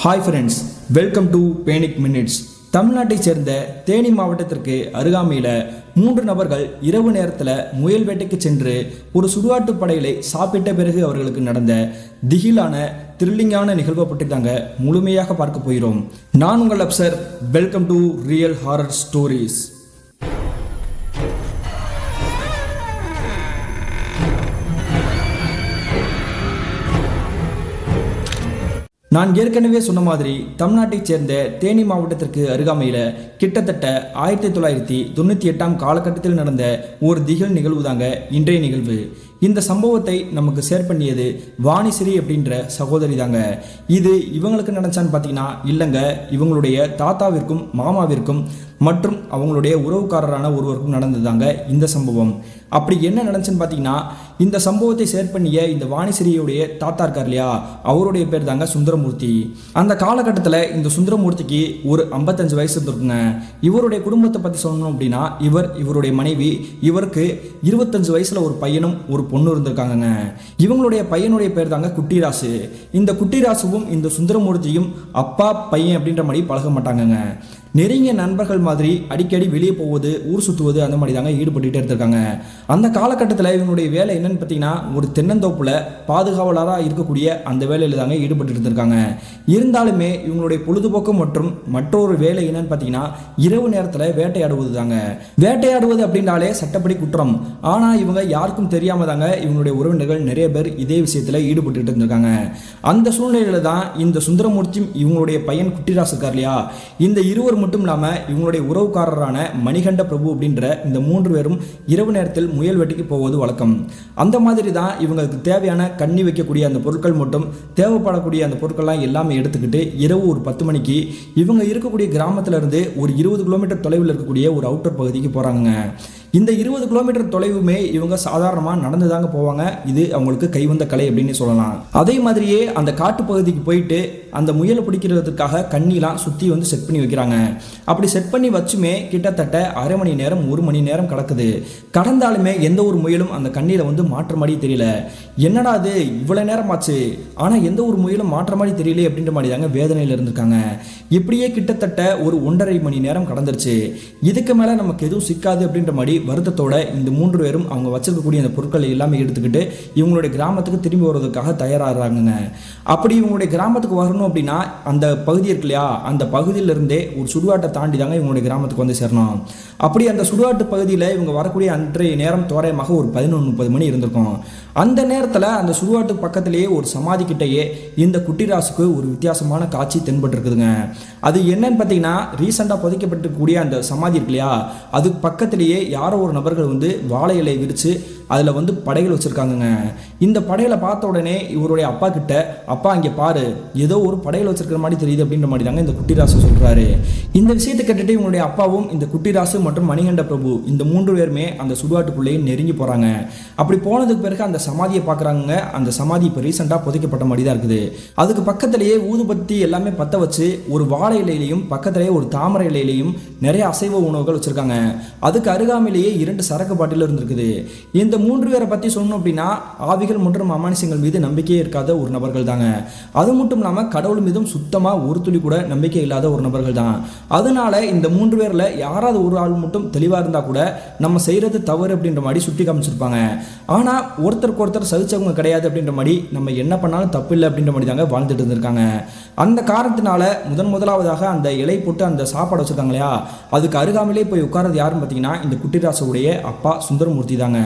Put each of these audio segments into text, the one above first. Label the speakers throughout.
Speaker 1: Hi friends, welcome to panic minutes. தமிழ்நாட்டைச் சேர்ந்த தேனி மாவட்டத்திற்கு அருகாமையில் 3 நபர்கள் இரவு நேரத்தில் முயல் வேட்டைக்கு சென்று ஒரு சுடுகாட்டு படையலை சாப்பிட்ட பிறகு அவர்களுக்கு நடந்த திகிலான த்ரில்லிங்கான நிகழ்வை பற்றி தாங்க முழுமையாக பார்க்க போகிறோம். நான் உங்கள் Afsar. Welcome to real horror stories. நான் ஏற்கனவே சொன்ன மாதிரி தமிழ்நாட்டைச் சேர்ந்த தேனி மாவட்டத்திற்கு அருகாமையில் கிட்டத்தட்ட 1998 காலகட்டத்தில் நடந்த ஒரு திகில் நிகழ்வு தாங்க இன்றைய நிகழ்வு. இந்த சம்பவத்தை நமக்கு ஷேர் பண்ணியது வாணிஸ்ரீ அப்படின்ற சகோதரி தாங்க. இது இவங்களுக்கு நடந்துச்சான்னு பார்த்தீங்கன்னா இல்லைங்க, இவங்களுடைய தாத்தாவிற்கும் மாமாவிற்கும் மற்றும் அவங்களுடைய உறவுக்காரரான ஒருவருக்கும் நடந்ததாங்க இந்த சம்பவம். அப்படி என்ன நடந்துச்சுன்னு பார்த்தீங்கன்னா, இந்த சம்பவத்தை ஷேர் பண்ணிய இந்த வாணிஸ்ரீயுடைய தாத்தா இருக்கார் இல்லையா, அவருடைய பேர் தாங்க சுந்தரமூர்த்தி. அந்த காலகட்டத்தில் இந்த சுந்தரமூர்த்திக்கு ஒரு 55 வயசு இருந்திருக்குங்க. இவருடைய குடும்பத்தை பற்றி சொல்லணும் அப்படின்னா, இவருடைய மனைவி, இவருக்கு 25 வயசுல ஒரு பையனும் ஒரு பொண்ணு இருந்திருக்காங்க. இவங்களுடைய பையனுடைய பேர் தாங்க குட்டிராசு. இந்த குட்டிராசுவும் இந்த சுந்தரமூர்த்தியும் அப்பா பையன் அப்படின்ற மாதிரி பழக மாட்டாங்கங்க. நெருங்கிய நண்பர்கள் மாதிரி அடிக்கடி வெளியே போவது, ஊர் சுற்றுவது, அந்த மாதிரி தாங்க ஈடுபட்டுட்டே இருந்திருக்காங்க. அந்த காலகட்டத்தில் இவங்களுடைய வேலை என்னன்னு பார்த்தீங்கன்னா, ஒரு தென்னந்தோப்புல பாதுகாவலராக இருக்கக்கூடிய அந்த வேலையில் தாங்க ஈடுபட்டு இருந்திருக்காங்க. இருந்தாலுமே இவங்களுடைய பொழுதுபோக்கு மற்றும் மற்றொரு வேலை என்னன்னு பார்த்தீங்கன்னா, இரவு நேரத்தில் வேட்டையாடுவது தாங்க. வேட்டையாடுவது அப்படின்னாலே சட்டப்படி குற்றம். ஆனால் இவங்க யாருக்கும் தெரியாம தாங்க இவங்களுடைய உறவினர்கள் நிறைய பேர் இதே விஷயத்தில் ஈடுபட்டு இருந்திருக்காங்க. அந்த சூழ்நிலையில தான் இந்த சுந்தரமூர்த்தியும் இவங்களுடைய பையன் குட்டிராசு இருக்கார் இல்லையா, இந்த இருவர் மட்டும் இல்லாமல் இவங்களுடைய உறவுக்காரரான மணிகண்ட பிரபு அப்படின்ற இந்த 3 பேரும் இரவு நேரத்தில் முயல் வெட்டிக்கு போவது வழக்கம். அந்த மாதிரி தான் இவங்களுக்கு தேவையான கண்ணி வைக்கக்கூடிய அந்த பொருட்கள் மட்டும் தேவைப்படக்கூடிய அந்த பொருட்கள்லாம் எல்லாமே எடுத்துக்கிட்டு இரவு ஒரு 10 மணிக்கு இவங்க இருக்கக்கூடிய கிராமத்துல இருந்து ஒரு 20 கிலோமீட்டர் தொலைவில் இருக்கக்கூடிய ஒரு அவுட்டர் பகுதிக்கு போறாங்க. இந்த 20 கிலோமீட்டர் தொலைவுமே இவங்க சாதாரணமாக நடந்துதாங்க போவாங்க. இது அவங்களுக்கு கைவந்த கலை அப்படின்னு சொல்லலாம். அதே மாதிரியே அந்த காட்டு பகுதிக்கு போயிட்டு அந்த முயலை பிடிக்கிறதுக்காக கண்ணிலாம் சுற்றி வந்து செட் பண்ணி வைக்கிறாங்க. அப்படி செட் பண்ணி வச்சுமே கிட்டத்தட்ட அரை மணி நேரம் 1 மணி நேரம் கடக்குது. கடந்தாலுமே எந்த ஒரு முயலும் அந்த கண்ணியில் வந்து மாற்ற மாதிரி தெரியல. என்னடா அது இவ்வளோ நேரம் ஆச்சு, ஆனால் எந்த ஒரு முயலும் மாற்ற மாதிரி தெரியல அப்படின்ற மாதிரி தாங்க வேதனையில் இருந்திருக்காங்க. இப்படியே கிட்டத்தட்ட ஒரு 1.5 மணி நேரம் கடந்துருச்சு. இதுக்கு மேலே நமக்கு எதுவும் சிக்காது அப்படின்ற மாதிரி வருத்தத்தோட இந்த 3 பேரும் அவங்க வச்சிருக்கக்கூடிய அந்த பொருட்களை எல்லாமே எடுத்துக்கிட்டு இவங்களுடைய கிராமத்துக்கு திரும்பி வருவதற்காக தயாராகிறாங்க. அப்படி இவங்களுடைய கிராமத்துக்கு வரணும் அப்படின்னா அந்த பகுதி இருக்கு இல்லையா, அந்த பகுதியிலிருந்தே ஒரு சுடுகாட்டை தாண்டி தாங்க இவங்களுடைய கிராமத்துக்கு வந்து சேரணும். அப்படி அந்த சுடுகாட்டு பகுதியில் இவங்க வரக்கூடிய அன்றைய நேரம் தோராயமாக ஒரு 11:30 மணி இருந்திருக்கும். அந்த நேரத்தில் அந்த சுடுகாட்டு பக்கத்திலேயே ஒரு சமாதி கிட்டையே இந்த குட்டிராசுக்கு ஒரு வித்தியாசமான காட்சி தென்பட்டு இருக்குதுங்க. அது என்னன்னு பார்த்தீங்கன்னா, ரீசெண்டாக புதைக்கப்பட்டிருக்கக்கூடிய அந்த சமாதி இருக்கு இல்லையா, அது பக்கத்திலேயே யாரோ ஒரு நபர்கள் வந்து வாழை இலை விரித்து அதில் வந்து படைகள் வச்சுருக்காங்கங்க. இந்த படைகளை பார்த்த உடனே இவருடைய அப்பா கிட்ட, அப்பா இங்கே பாரு, ஏதோ ஒரு படைகள் வச்சிருக்கிற மாதிரி தெரியுது அப்படின்ற மாதிரி தாங்க இந்த குட்டிராசு சொல்கிறாரு. இந்த விஷயத்தை கேட்டுட்டு இவங்களுடைய அப்பாவும் இந்த குட்டிராசு மற்றும் மணிகண்ட பிரபு இந்த 3 பேருமே அந்த சுடுகாட்டுக்குள்ளேயே நெருங்கி போகிறாங்க. அப்படி போனதுக்கு பிறகு அந்த சமாதியை பார்க்குறாங்க. அந்த சமாதி இப்போ ரீசெண்டாக புதைக்கப்பட்ட மாதிரி தான் இருக்குது. அதுக்கு பக்கத்திலேயே ஊதுபத்தி எல்லாமே பற்ற வச்சு ஒரு வாழை இலையிலையும் பக்கத்திலேயே ஒரு தாமரை இலையிலையும் நிறைய அசைவ உணவுகள் வச்சுருக்காங்க. அதுக்கு அருகாமையிலேயே 2 சரக்கு பாட்டில் இருந்திருக்குது. இந்த 3 பேரை பற்றி சொல்லணும் அப்படின்னா, ஆவிகள் மற்றும் அமானுஷங்கள் மீது நம்பிக்கையே இருக்காத ஒரு நபர்கள் தாங்க. அது மட்டும் இல்லாமல் கடவுள் மீதும் சுத்தமாக ஒரு துளி கூட நம்பிக்கை இல்லாத ஒரு நபர்கள் தான். அதனால இந்த 3 பேரில் யாராவது ஒரு ஆள் மட்டும் தெளிவாக இருந்தால் கூட நம்ம செய்கிறது தவறு அப்படின்ற மாதிரி சுட்டி காமிச்சிருப்பாங்க. ஆனால் ஒருத்தருக்கு ஒருத்தர் சகிச்சவங்க கிடையாது அப்படின்ற மாதிரி நம்ம என்ன பண்ணாலும் தப்பு இல்லை அப்படின்ற மாதிரி தாங்க வாழ்ந்துட்டு இருந்திருக்காங்க. அந்த காரணத்தினால முதலாவதாக அந்த இலை போட்டு அந்த சாப்பாடு வச்சுருக்காங்க இல்லையா, அதுக்கு அருகாமையிலே போய் உட்கார்றது யாருன்னு பார்த்தீங்கன்னா, இந்த குட்டிராசுடைய அப்பா சுந்தரமூர்த்தி தாங்க.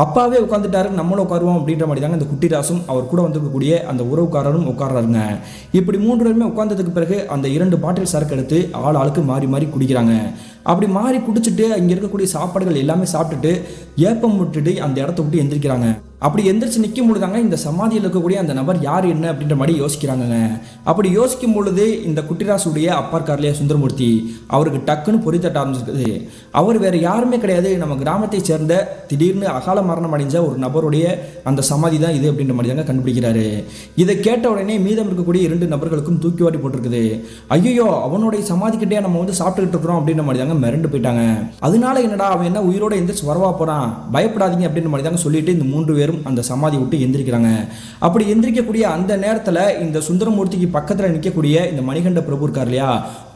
Speaker 1: அப்பாவே உட்காந்துட்டாரு, நம்மளும் உட்காருவோம் அப்படின்ற மாதிரி தாங்க இந்த குட்டிராசும் அவர் கூட வந்திருக்கக்கூடிய அந்த உறவுக்காரரும் உட்கார்றாருங்க. இப்படி 3 பேருமே உட்கார்ந்ததுக்கு பிறகு அந்த 2 பாட்டில் சரக்கு எடுத்து ஆளுக்கு மாறி மாறி குடிக்கிறாங்க. அப்படி மாறி குடிச்சிட்டு இங்கே இருக்கக்கூடிய சாப்பாடுகள் எல்லாமே சாப்பிட்டுட்டு ஏப்பம் விட்டுட்டு அந்த இடத்த விட்டு எந்திரிக்கிறாங்க. அப்படி எந்திரிச்சு நிற்கும் பொழுதாங்க இந்த சமாதியில் இருக்கக்கூடிய அந்த நபர் யார் என்ன அப்படின்ற மாதிரி யோசிக்கிறாங்க. அப்படி யோசிக்கும் பொழுது இந்த குட்டிராசுடைய அப்பா இருக்கார்லையா சுந்தரமூர்த்தி, அவருக்கு டக்குன்னு பொறி தட்ட ஆரம்பிச்சிருக்குது. அவர் வேற யாருமே கிடையாது, நம்ம கிராமத்தை சேர்ந்த திடீர்னு அகால மரணம் அடைஞ்ச ஒரு நபருடைய அந்த சமாதி தான் இது அப்படின்ற மாதிரி தாங்க கண்டுபிடிக்கிறாரு. இதை கேட்ட உடனே மீதம் இருக்கக்கூடிய 2 நபர்களுக்கும் தூக்கி வாரி போட்டிருக்குது. ஐயோ, அவனுடைய சமாதி கிட்டே நம்ம வந்து சாப்பிட்டுக்கிட்டு இருக்கிறோம் அப்படின்ற மாதிரி தாங்க தாங்க மிரண்டு போயிட்டாங்க. அதனால என்னடா அவன் என்ன உயிரோட எந்திரிச்சு வரவா போறான், பயப்படாதீங்க அப்படின்ற மாதிரி தாங்க சொல்லிட்டு இந்த 3 பேரும் அந்த சமாதி விட்டு எந்திரிக்கிறாங்க. அப்படி எந்திரிக்கக்கூடிய அந்த நேரத்தில் இந்த சுந்தரமூர்த்திக்கு பக்கத்தில் நிற்கக்கூடிய இந்த மணிகண்ட பிரபு இருக்கார் இல்லையா,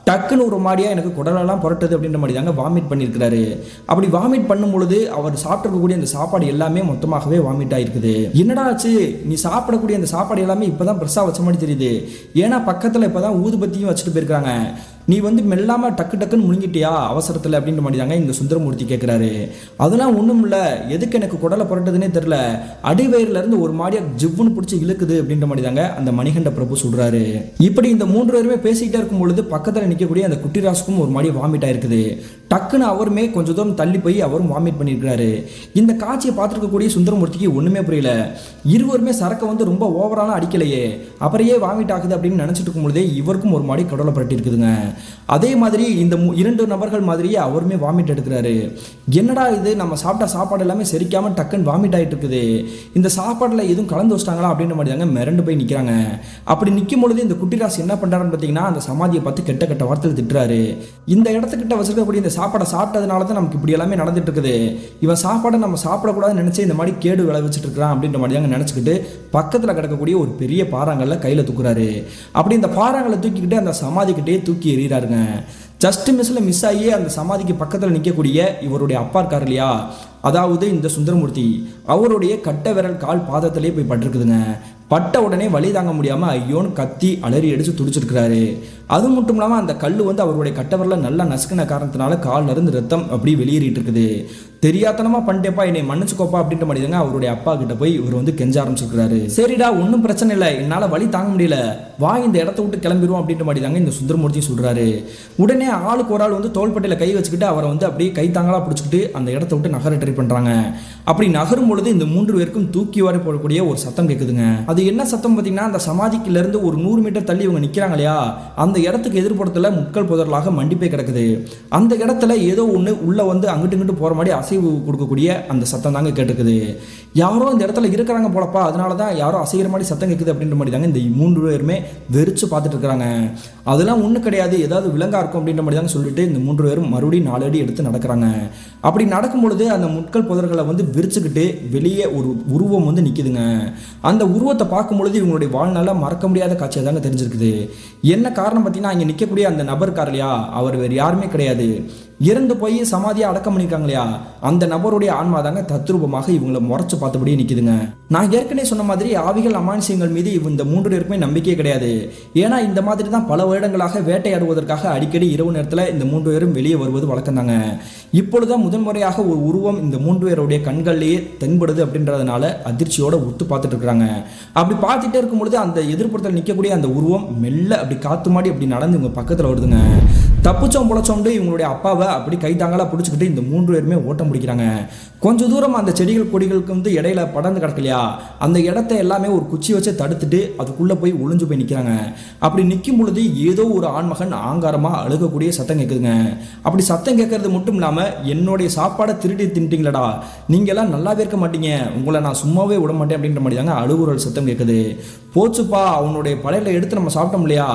Speaker 1: டக்குன்னு ஒரு மாதிரியா எனக்கு குடலெல்லாம் புரட்டுது அப்படின்ற மாதிரி தாங்க வாமிட் பண்ணியிருக்கிறாரு. அப்படி வாமிட் பண்ணும் பொழுது அவர் சாப்பிட்ருக்கக்கூடிய அந்த சாப்பாடு எல்லாமே மொத்தமாகவே வாமிட் ஆகிருக்குது. என்னடா ஆச்சு, நீ சாப்பிடக்கூடிய அந்த சாப்பாடு எல்லாமே இப்போதான் பெருசாக வச்ச மாதிரி தெரியுது, ஏன்னா பக்கத்தில் இப்போதான் ஊதுபத்தியும் வச்சுட்டு போயிருக்காங்க, நீ மெல்லாம டக்கு டக்குன்னு முழுங்கிட்டியா அவசரத்தில் அப்படின்ற மாதிரி தாங்க இந்த சுந்தரமூர்த்தி கேட்குறாரு. அதெல்லாம் ஒன்றும் இல்லை, எதுக்கு எனக்கு குடலை புரட்டுதுன்னே தெரில, அடிவயிறுலேருந்து ஒரு மாதிரியா ஜிவ்வுன்னு பிடிச்சி இழுக்குது அப்படின்ற மாதிரி தாங்க அந்த மணிகண்ட பிரபு சொல்கிறாரு. இப்படி இந்த 3 பேருமே பேசிக்கிட்டே இருக்கும் பொழுது பக்கத்தில் நிற்கக்கூடிய அந்த குட்டிராசுக்கும் ஒரு மாதிரி வாமிட் ஆயிருக்குது. டக்குன்னு அவருமே கொஞ்சம் தூரம் தள்ளி போய் அவரும் வாமிட் பண்ணியிருக்கிறாரு. இந்த காட்சியை பார்த்துருக்கக்கூடிய சுந்தரமூர்த்திக்கு ஒன்றுமே புரியல. இருவருமே சரக்கை ரொம்ப ஓவராலாம் அடிக்கலையே, அப்புறையே வாமிட் ஆகுது அப்படின்னு நினச்சிட்டு இருக்கும் பொழுதே இவருக்கும் ஒரு மாதிரி குடலை புரட்டி இருக்குதுங்க. அதே மாதிரி இந்த 2 நபர்கள் மாதிரியே அவருமே வாமிட் எடுக்கிறாரு. என்னடா இது, நம்ம சாப்பிட்ட சாப்பாடு எல்லாமே செரிக்காம டக்குன்னு வாமிட் ஆகிட்டு இருக்குது, இந்த சாப்பாடில் எதுவும் கலந்து வச்சிட்டாங்களா அப்படின்ற மாதிரி தாங்க மிரண்டு போய் நிற்கிறாங்க. அப்படி நிற்கும் பொழுது இந்த குட்டிராசு என்ன பண்ணுறாருன்னு பார்த்தீங்கன்னா அந்த சமாதியை பார்த்து கெட்ட கெட்ட வார்த்தைகள் திட்டுறாரு. இந்த இடத்துக்கிட்ட வச்சிருக்கக்கூடிய இந்த சாப்பாடை சாப்பிட்டதுனால தான் நமக்கு இப்படி எல்லாமே நடந்துட்டு இருக்குது, இவன் சாப்பாடை நம்ம சாப்பிடக்கூடாதுன்னு நினச்சி இந்த மாதிரி கேடு விளைவிச்சிட்டு இருக்கிறான் அப்படின்ற மாதிரி தாங்க நினச்சிக்கிட்டு பக்கத்தில் கிடக்கக்கூடிய ஒரு பெரிய பாறாங்கல்ல கையில் தூக்குறாரு. அப்படி இந்த பாறாங்கல்ல தூக்கிக்கிட்டு அந்த சமாதிக்கிட்டே தூக்கி எறிகிறாருங்க. ஜஸ்ட் மிஸ் ஆகியே அந்த சமாதிக்கு பக்கத்தில் நிற்கக்கூடிய இவருடைய அப்பா இருக்கார் இல்லையா, அதாவது இந்த சுந்தரமூர்த்தி, அவருடைய கட்ட விரல் கால் பாதத்திலே போய் பட்டிருக்குதுங்க. பட்ட உடனே வலி தாங்க முடியாமல் ஐயோன்னு கத்தி அலறி அடித்து துடிச்சிருக்கிறாரு. அது மட்டும் இல்லாமல் அந்த கல் அவருடைய கட்டவரில் நல்லா நசுக்கின காரணத்தினால காலில் இருந்து ரத்தம் அப்படி வெளியேறிட்டு இருக்குது. தெரியாதனமா பண்ணிட்டேப்பா, என்னை மன்னிச்சுக்கோப்பா அப்படின்ற மாதிரி தாங்க அவருடைய அப்பா கிட்ட போய் இவர் கெஞ்ச ஆரம்பிச்சிருக்கிறாரு. சரிடா, ஒன்றும் பிரச்சனை இல்லை, என்னால் வலி தாங்க முடியல, வா இந்த இடத்த விட்டு கிளம்பிடுவோம் அப்படின்ற மாதிரி தாங்க இந்த சுந்தரமூர்த்தி சொல்றாரு. உடனே ஆளுக்கு ஒரு ஆள் தோள்பட்டையில் கை வச்சுக்கிட்டு அவரை அப்படியே கை தாங்களா பிடிச்சிக்கிட்டு அந்த இடத்த விட்டு நகர ட்ரை பண்றாங்க. அப்படி நகரும் பொழுது இந்த 3 பேருக்கும் தூக்கி வாரி போடக்கூடிய ஒரு சத்தம் கேட்குதுங்க. அது என்ன சத்தம் பார்த்தீங்கன்னா, அந்த சமாதிக்குல இருந்து ஒரு 100 மீட்டர் தள்ளி இவங்க நிற்கிறாங்க இல்லையா, அந்த இடத்துக்கு எதிர்ப்புறத்தில் முட்கள் புதர்களாக மண்டி போய் கிடக்குது. அந்த இடத்துல ஏதோ ஒன்று உள்ள அங்கிட்டு இங்கிட்டு போற மாதிரி அசைவு கொடுக்கக்கூடிய அந்த சத்தம் தாங்க கேட்டுக்குது. யாரோ இந்த இடத்துல இருக்கிறாங்க போலப்பா, அதனால தான் யாரோ அசைகிற மாதிரி சத்தம் கேட்குது அப்படின்ற மாதிரி தாங்க இந்த 3 பேருமே வெறிச்சு பார்த்துட்டு இருக்கிறாங்க. அதெல்லாம் ஒன்றும் கிடையாது, ஏதாவது விலங்கா இருக்கும் அப்படின்ற மாதிரி தாங்க சொல்லிட்டு இந்த 3 பேரும் மறுபடியும் 4 அடி எடுத்து நடக்கிறாங்க. அப்படி நடக்கும் பொழுது அந்த முட்கள் புதர்களை விரிச்சுக்கிட்டு வெளியே ஒரு உருவம் நிற்குதுங்க. அந்த உருவத்தை பார்க்கும் பொழுது இவங்களுடைய வாழ்நாளில் மறக்க முடியாத காட்சியாக தாங்க தெரிஞ்சிருக்குது. என்ன காரணம் பார்த்தீங்கன்னா, அங்கே நிற்கக்கூடிய அந்த நபர் இருக்கார் இல்லையா, அவர் வேறு யாருமே கிடையாது, இறந்து போய் சமாதியை அடக்கம் பண்ணியிருக்காங்க இல்லையா, அந்த நபருடைய ஆன்மா தாங்க தத்ரூபமாக இவங்களை முறைச்சு பார்த்தபடியே நிற்குதுங்க. நான் ஏற்கனவே சொன்ன மாதிரி ஆவிகள் அமானுஷ்யங்கள் மீது இந்த 3 பேருக்குமே நம்பிக்கையே கிடையாது. ஏன்னா இந்த மாதிரி தான் பல வருடங்களாக வேட்டையாடுவதற்காக அடிக்கடி இரவு நேரத்தில் இந்த 3 பேரும் வெளியே வருவது வழக்கம் தாங்க. இப்பொழுதுதான் முதன்முறையாக ஒரு உருவம் இந்த 3 பேருடைய கண்கள்லேயே தென்படுது அப்படின்றதுனால அதிர்ச்சியோட உத்து பார்த்துட்டு இருக்கிறாங்க. அப்படி பார்த்துட்டே இருக்கும் பொழுது அந்த எதிர்ப்புறத்தில் நிற்கக்கூடிய அந்த உருவம் மெல்ல அப்படி காத்து மாடி அப்படி நடந்து இவங்க பக்கத்தில் வருதுங்க. தப்புச்சோம் பொழச்சோம்னு இவங்களுடைய அப்பாவை அப்படி கைத்தாங்களா பிடிச்சிக்கிட்டு இந்த 3 பேருமே ஓட்டம் பிடிக்கிறாங்க. கொஞ்சம் தூரம் அந்த செடிகள் கொடிகளுக்கு இடையில படர்ந்து கிடக்கலையா, அந்த இடத்த எல்லாமே ஒரு குச்சி வச்சு தடுத்துட்டு அதுக்குள்ளே போய் ஒளிஞ்சு போய் நிற்கிறாங்க. அப்படி நிற்கும் பொழுது ஏதோ ஒரு ஆண்மகன் ஆங்காரமாக அழுகக்கூடிய சத்தம் கேட்குதுங்க. அப்படி சத்தம் கேட்கறது மட்டும் இல்லாமல், என்னுடைய சாப்பாடை திருடி தின்ட்டிங்களடா, நீங்கள்லாம் நல்லாவே இருக்க மாட்டீங்க, உங்களை நான் சும்மாவே விட மாட்டேன் அப்படின்ற மாதிரி தாங்க அழுகுறல் சத்தம் கேட்குது. போச்சுப்பா, அவனுடைய பழையில எடுத்து நம்ம சாப்பிட்டோம் இல்லையா,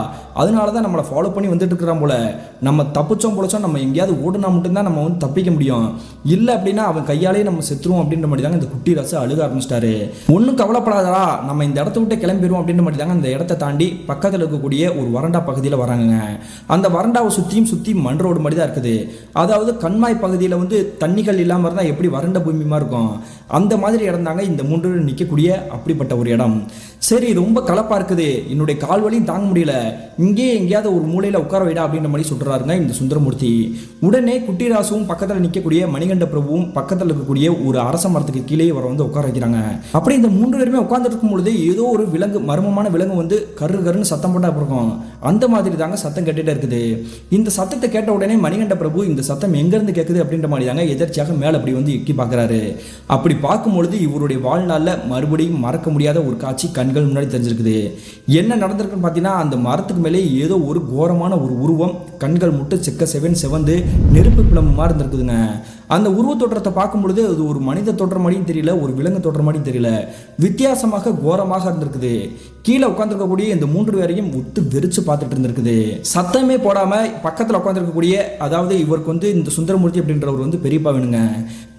Speaker 1: அதனால தான் நம்மளை ஃபாலோ பண்ணி வந்துட்டு இருக்கிறான் போல, நம்ம தப்பிச்சோம் பொழைச்சோம், நம்ம எங்கேயாவது ஓடுனா மட்டும்தான் நம்ம தப்பிக்க முடியும், இல்லை அப்படின்னா அவன் கையாலே நம்ம செத்துருவோம் அப்படின்ற மாதிரி தாங்க இந்த குட்டி ராசு அழுக ஆரம்பிச்சிட்டாரு. ஒன்றும் கவலைப்படாதடா, நம்ம இந்த இடத்த விட்டு கிளம்பிடுவோம் அப்படின்ற மாதிரி தாங்க அந்த இடத்த தாண்டி பக்கத்தில் இருக்கக்கூடிய ஒரு வறண்டா பகுதியில் வராங்க. அந்த வறண்டாவை சுற்றி மண் ரோடு மாதிரி தான் இருக்குது. அதாவது கண்மாய் பகுதியில் தண்ணிகள் இல்லாமல் இருந்தால் எப்படி வறண்ட பூமிமா இருக்கும், அந்த மாதிரி இடம் தாங்க இந்த 3 நிற்கக்கூடிய அப்படிப்பட்ட ஒரு இடம். சரி, ரொம்ப கலப்பா இருக்குது, என்னுடைய கால் வலியும் தாங்க முடியல, இங்கே எங்கேயாவது ஒரு மூலையில் உட்கார வைடா அப்படின்ற மாதிரி சொல்றாருங்க இந்த சுந்தரமூர்த்தி. உடனே குட்டிராசுவும் பக்கத்தில் நிற்கக்கூடிய மணிகண்ட பிரபுவும் பக்கத்தில் இருக்கக்கூடிய ஒரு அரச மரத்துக்கு கீழே வர உட்கார வைக்கிறாங்க. அப்படி இந்த 3 பேருமே உட்கார்ந்துட்டு இருக்கும் பொழுது ஏதோ ஒரு விலங்கு, மர்மமான விலங்கு கரு கருன்னு சத்தம் போட்டா இருக்கும். அந்த மாதிரி தாங்க சத்தம் கேட்டுட்டே இருக்குது. இந்த சத்தத்தை கேட்ட உடனே மணிகண்ட பிரபு இந்த சத்தம் எங்கிருந்து கேட்குது அப்படின்ற மாதிரி தாங்க எதிர்ச்சியாக மேலே அப்படி எக்கி பார்க்குறாரு. அப்படி பார்க்கும்பொழுது இவருடைய வாழ்நாளில் மறுபடியும் மறக்க முடியாத ஒரு காட்சி கண்கள் முன்னாடி தெரிஞ்சிருக்குது. என்ன நடந்திருக்குன்னு பார்த்தீங்கன்னா, அந்த மரத்துக்கு மேலே ஏதோ ஒரு கோரமான ஒரு உருவம், கண்கள் முட்டு செக்க செவந்து நெருப்பு பிளம்பு மாதிரி இருந்திருக்குதுங்க. அந்த உருவ தோற்றத்தை பார்க்கும் பொழுது அது ஒரு மனித தோற்றம் மாதிரியும் தெரியல, ஒரு விலங்கு தோற்றம் மாதிரியும் தெரியல, வித்தியாசமாக கோரமாக இருந்திருக்குது. கீழே உட்காந்துருக்கக்கூடிய இந்த 3 பேரையும் விட்டு வெறிச்சு பார்த்துட்டு இருந்திருக்குது. சத்தமே போடாம பக்கத்தில் உட்காந்துருக்கக்கூடிய, அதாவது இவருக்கு வந்து இந்த சுந்தரமூர்த்தி அப்படின்றவர் வந்து பெரியப்பா வேணுங்க,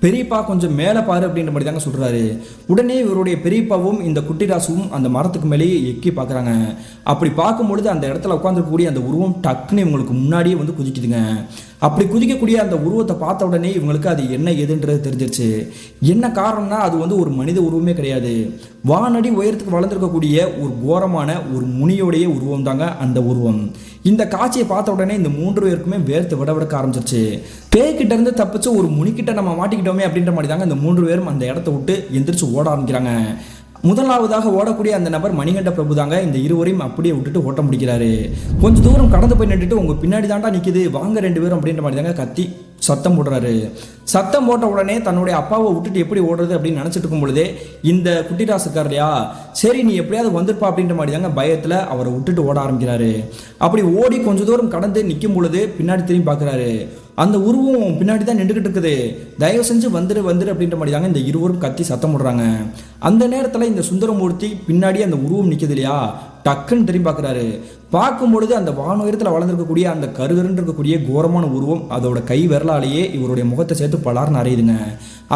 Speaker 1: பெரியப்பா கொஞ்சம் மேலே பாரு அப்படின்ற மாதிரி தாங்க சொல்றாரு. உடனே இவருடைய பெரியப்பாவும் இந்த குட்டிராசுவும் அந்த மரத்துக்கு மேலேயே எக்கி பார்க்குறாங்க. அப்படி பார்க்கும்பொழுது அந்த இடத்துல உட்காந்துருக்கக்கூடிய அந்த உருவம் டக்குன்னு இவங்களுக்கு முன்னாடியே வந்து குதிக்குதுங்க. அப்படி குதிக்கக்கூடிய அந்த உருவத்தை பார்த்த உடனே இவங்களுக்கு அது என்ன ஏதுன்றது தெரிஞ்சிருச்சு. என்ன காரணம்னா அது வந்து ஒரு மனித உருவமே கிடையாது, வானடி உயரத்துக்கு வளர்ந்துருக்கக்கூடிய ஒரு கோரமான ஒரு முனியோடைய உருவம் தாங்க அந்த உருவம். இந்த காட்சியை பார்த்த உடனே இந்த 3 பேருக்குமே வேர்த்து விடவிடக்க ஆரம்பிச்சிருச்சு. பேய்கிட்ட இருந்து தப்பிச்சு ஒரு முனிக்கிட்ட நம்ம மாட்டிக்கிட்டோமே அப்படின்ற மாதிரி தாங்க இந்த 3 பேரும் அந்த இடத்த விட்டு எந்திரிச்சு ஓட ஆரம்பிக்கிறாங்க. முதலாவதாக ஓடக்கூடிய அந்த நபர் மணிகண்ட பிரபு தாங்க இந்த இருவரையும் அப்படியே விட்டுட்டு ஓட்ட முடிக்கிறாரு. கொஞ்சம் தூரம் கடந்து போய் நின்றுட்டு உங்க பின்னாடி தாண்டா நிற்கிது, வாங்க 2 பேரும் அப்படின்ற மாதிரி தாங்க கத்தி சத்தம் போடுறாரு. சத்தம் போட்ட உடனே தன்னுடைய அப்பாவை விட்டுட்டு எப்படி ஓடுறது அப்படின்னு நினச்சிட்டு இருக்கும் பொழுதே இந்த குட்டிராசு இருக்கார் இல்லையா, சரி நீ எப்படியாவது வந்திருப்பா அப்படின்ற மாதிரி தாங்க பயத்தில் அவரை விட்டுட்டு ஓட ஆரம்பிக்கிறாரு. அப்படி ஓடி கொஞ்சம் தூரம் கடந்து நிற்கும் பொழுது பின்னாடி திரும்பி பார்க்குறாரு. அந்த உருவம் பின்னாடி தான் நின்றுக்கிட்டு இருக்குது. தயவு செஞ்சு வந்துரு வந்துரு அப்படின்ற மாதிரி தாங்க இந்த இருவரும் கத்தி சத்தம் போடுறாங்க. அந்த நேரத்தில் இந்த சுந்தரமூர்த்தி பின்னாடி அந்த உருவம் நிற்குது இல்லையா, டக்குன்னு திரும்பி பார்க்குறாரு. பார்க்கும்பொழுது அந்த வானுயரத்தில் வளர்ந்துருக்கக்கூடிய அந்த கருகருன்னு இருக்கக்கூடிய கோரமான உருவம் அதோட கை விரலாலேயே இவருடைய முகத்தை சேர்த்து பலார்னு அறையுதுங்க.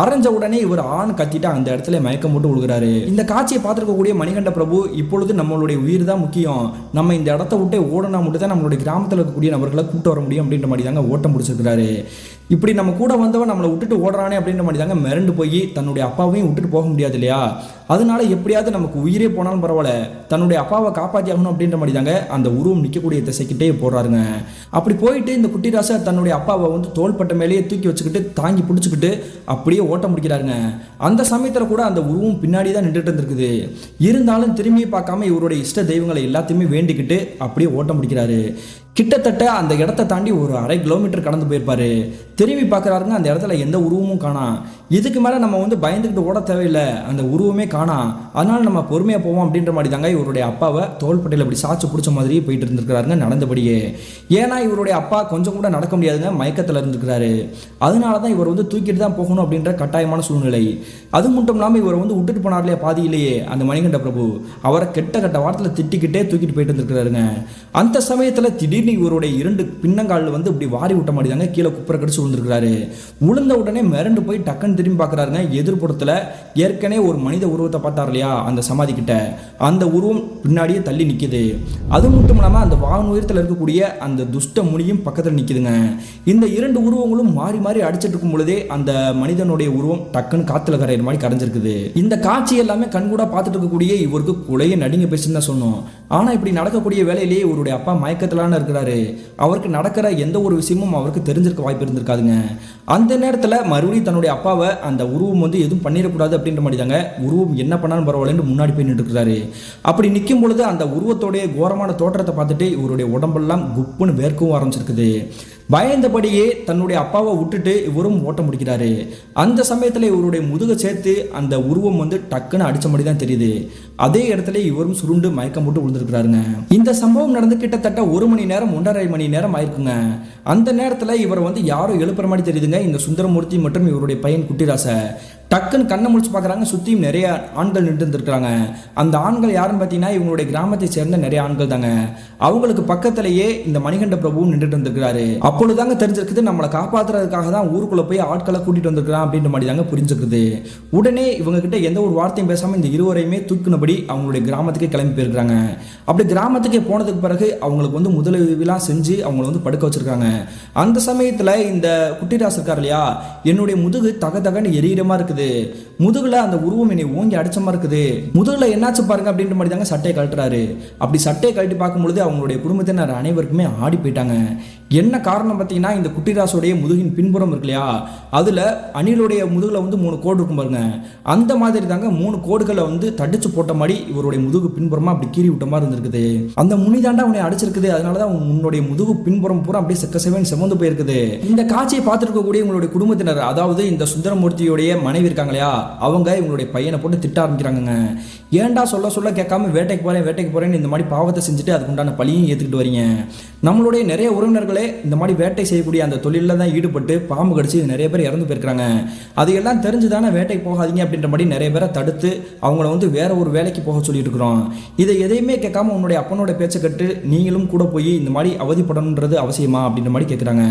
Speaker 1: அரைஞ்ச உடனே இவர் ஆண் கத்திட்டு அந்த இடத்துல மயக்கம் போட்டு விழுகிறாரு. இந்த காட்சியை பார்த்துருக்கக்கூடிய மணிகண்ட பிரபு, இப்பொழுது நம்மளுடைய உயிர் தான் முக்கியம், நம்ம இந்த இடத்த விட்டு ஓடனா மட்டும் தான் நம்மளுடைய கிராமத்தில் இருக்கக்கூடிய நபர்களை கூட்டு வர முடியும் அப்படின்ற மாதிரி தாங்க ஓட்டம் முடிச்சிருக்கிறாரு. இப்படி நம்ம கூட வந்தவன் நம்மளை விட்டுட்டு ஓடுறானே அப்படின்ற மாதிரி தாங்க மிரண்டு போய் தன்னுடைய அப்பாவையும் விட்டுட்டு போக முடியாது இல்லையா, அதனால எப்படியாவது நமக்கு உயிரே போனாலும் பரவாயில்ல தன்னுடைய அப்பாவை காப்பாற்றி ஆகணும் அப்படின்ற மாதிரி தாங்க அந்த உருவம் நிற்கக்கூடிய திசைக்கிட்டே போறாருங்க. அப்படி போயிட்டு இந்த குட்டிராசா தன்னுடைய அப்பாவை வந்து தோள்பட்ட மேலேயே தூக்கி வச்சுக்கிட்டு தாங்கி பிடிச்சிக்கிட்டு அப்படியே ஓட்ட முடிக்கிறாருங்க. அந்த சமயத்தில் கூட அந்த உருவம் பின்னாடி தான் நின்றுட்டு இருந்திருக்குது. இருந்தாலும் திரும்பி பார்க்காம இவருடைய இஷ்ட தெய்வங்களை எல்லாத்தையுமே வேண்டிக்கிட்டு அப்படியே ஓட்ட முடிக்கிறாரு. கிட்டத்தட்ட அந்த இடத்த தாண்டி ஒரு 1/2 கிலோமீட்டர் கடந்து போயிருப்பாரு. திரும்பி பார்க்குறாருங்க, அந்த இடத்துல எந்த உருவமும் காணாம். இதுக்கு மேலே நம்ம வந்து பயந்துக்கிட்டு ஓட தேவையில்லை, அந்த உருவமே காணாம், அதனால நம்ம பொறுமையாக போவோம் அப்படின்ற மாதிரி தாங்க இவருடைய அப்பாவை தோள்பட்டையில் இப்படி சாச்சு பிடிச்ச மாதிரியே போயிட்டு இருந்திருக்கிறாருங்க நடந்தபடியே. ஏன்னா இவருடைய அப்பா கொஞ்சம் கூட நடக்க முடியாதுங்க, மயக்கத்தில் இருந்திருக்கிறாரு. அதனால தான் இவர் வந்து தூக்கிட்டு தான் போகணும் அப்படின்ற கட்டாயமான சூழ்நிலை. அது மட்டும் இல்லாமல் இவரை வந்து விட்டுட்டு போனார் இல்லையா பாதியிலேயே அந்த மணிகண்ட பிரபு, அவரை கெட்ட வாரத்தில் திட்டிக்கிட்டே தூக்கிட்டு போயிட்டு இருந்திருக்கிறாருங்க. அந்த சமயத்தில் திடீர்னு இவருடைய 2 பின்னங்காலில் வந்து இப்படி வாரி விட்ட மாதிரி தாங்க கீழே குப்புற கடிச்சு விழுந்திருக்கிறாரு. விழுந்த உடனே மிரண்டு போய் டக்குன்னு திரும்பி பார்க்குறாருங்க. எதிர்ப்புறத்தில் ஏற்கனவே ஒரு மனித உருவத்தை பார்த்தார் இல்லையா அந்த சமாதி கிட்ட, அந்த உருவம் பின்னாடியே தள்ளி நிற்கிது. அது மட்டும் இல்லாமல் அந்த வான் உயரத்தில் இருக்கக்கூடிய அந்த துஷ்ட முனியும் பக்கத்தில் நிற்கிதுங்க. இந்த 2 உருவங்களும் மாறி மாறி அடிச்சிட்டு இருக்கும் பொழுதே அந்த மனிதனுடைய உருவம் டக்குன்னு காத்துல கரையிற மாதிரி கரைஞ்சிருக்குது. இந்த காட்சி எல்லாமே கண்கூடா பார்த்துட்டு இருக்கக்கூடிய இவருக்கு குலைய நடுங்க பேசுன்னு தான் சொன்னோம். ஆனால் இப்படி நடக்கக்கூடிய வேலையிலேயே இவருடைய அப்பா மயக்கத்திலான இருக்கிறாரு. அவருக்கு நடக்கிற எந்த ஒரு விஷயமும் அவருக்கு தெரிஞ்சிருக்க வாய்ப்பு இருந்திருக்காதுங்க. அந்த நேரத்தில் மறுபடியும் தன்னுடைய அப்பாவை அந்த உருவம் வந்து எதுவும் பண்ணிடக்கூடாது அப்படின்ற மாதிரி தாங்க உருவம் என்ன பண்ணாலும் பரவாயில்லன்னு முன்னாடி போய் நின்றுக்கிறாரு. அப்படி நிற்கும் பொழுது அந்த உருவத்தோடைய கோரமான தோற்றத்தை பார்த்துட்டு இவருடைய உடம்பெல்லாம் குப்புன்னு வேர்க்கவும் ஆரம்பிச்சிருக்குது. பயந்தபடியே தன்னுடைய அப்பாவை விட்டுட்டு இவரும் ஓட்ட முடிக்கிறாரு. அந்த சமயத்தில் இவருடைய முதுகை சேர்த்து அந்த உருவம் வந்து டக்குன்னு அடிச்ச மாதிரி தான் தெரியுது. அதே இடத்துல இவரும் சுருண்டு மயக்கம் போட்டு விழுந்திருக்கிறாருங்க. இந்த சம்பவம் நடந்து கிட்டத்தட்ட 1 மணி நேரம் 1.5 மணி நேரம் ஆயிருக்குங்க. அந்த நேரத்தில் இவரை வந்து யாரோ எழுப்புற மாதிரி தெரியுதுங்க. இந்த சுந்தரமூர்த்தி மற்றும் இவருடைய பையன் குட்டிராசை டக்குன்னு கண்ணை முடிச்சு பார்க்குறாங்க. சுற்றியும் நிறைய ஆண்கள் நின்று இருந்திருக்கிறாங்க. அந்த ஆண்கள் யாருன்னு பார்த்தீங்கன்னா இவங்களுடைய கிராமத்தை சேர்ந்த நிறைய ஆண்கள் தாங்க. அவங்களுக்கு பக்கத்திலேயே இந்த மணிகண்ட பிரபுவும் நின்றுட்டு இருந்திருக்கிறாரு. அப்பொழுதுதாங்க தெரிஞ்சிருக்குது நம்மளை காப்பாற்றுறதுக்காக தான் ஊருக்குள்ளே போய் ஆட்களை கூட்டிகிட்டு வந்திருக்கிறான் அப்படின்ற மாதிரி தாங்க புரிஞ்சுக்குது. உடனே இவங்க கிட்ட எந்த ஒரு வார்த்தையும் பேசாமல் இந்த இருவரையுமே தூக்கினபடி அவங்களுடைய கிராமத்துக்கே கிளம்பி போயிருக்கிறாங்க. அப்படி கிராமத்துக்கே போனதுக்கு பிறகு அவங்களுக்கு வந்து முதலுதவிலாம் செஞ்சு அவங்கள வந்து படுக்க வச்சிருக்காங்க. அந்த சமயத்தில் இந்த குட்டிராசு இருக்கார் இல்லையா, என்னுடைய முதுகு தகன்னு எரியிற மாதிரி இருக்குது, முதுகுல அந்த உருவம் என்னை ஓங்கி அடிச்ச மாதிரி இருக்குது, முதுகுல என்னாச்சு பாருங்க அப்படின்ற மாதிரி தாங்க சட்டையை கழட்டுறாரு. அப்படி சட்டையை கழட்டி பார்க்கும்பொழுது அவங்களுடைய குடும்பத்தினர் அனைவருக்குமே ஆடி போயிட்டாங்க. என்ன காரணம் பார்த்தீங்கன்னா இந்த குட்டிராசுடைய முதுகின் பின்புறம் இருக்கு இல்லையா, அதில் அணிலுடைய முதுகில் வந்து 3 கோடு இருக்கும் பாருங்க, அந்த மாதிரி தாங்க 3 கோடுகளை வந்து தடிச்சு போட்ட மாதிரி இவருடைய முதுகு பின்புறமா அப்படி கீறி விட்ட மாதிரி இருந்திருக்குது. அந்த முனி தாண்டா உன்னை அடிச்சிருக்குது, அதனால தான் உன்னுடைய முதுகு பின்புறம் பூரா அப்படியே செக்கசேவன் செமந்து போயிருக்குது. இந்த காட்சியை பார்த்துட்டு இருக்கக்கூடிய உங்களுடைய குடும்பத்தினர், அதாவது இந்த சுந்தரமூர்த்தியுடைய மனைவி இருக்காங்க இல்லையா, அவங்க இவங்களுடைய பையனை போட்டு திட்ட ஆரம்பிக்கிறாங்க. ஏன்டா சொல்ல கேட்காம வேட்டைக்கு போறேன்னு இந்த மாதிரி பாவத்தை செஞ்சுட்டு அதுக்குண்டான பழியும் ஏற்றுக்கிட்டு வரீங்க. நம்மளுடைய நிறைய உறவினர்களே இந்த மாதிரி வேட்டை செய்யக்கூடிய அந்த தொழிலில் தான் ஈடுபட்டு பாம்பு கடிச்சு நிறைய பேர் இறந்து போயிருக்கிறாங்க. அதையெல்லாம் தெரிஞ்சுதானே வேட்டைக்கு போகாதீங்க அப்படின்ற மாதிரி நிறைய பேரை தடுத்து அவங்கள வந்து வேற ஒரு வேலைக்கு போக சொல்லிட்டு இருக்கிறோம். இதை எதையுமே கேட்காம உன்னுடைய அப்பனோட பேச்சை கட்டு நீங்களும் கூட போய் இந்த மாதிரி அவதிப்படணுன்றது அவசியமா அப்படின்ற மாதிரி கேட்குறாங்க.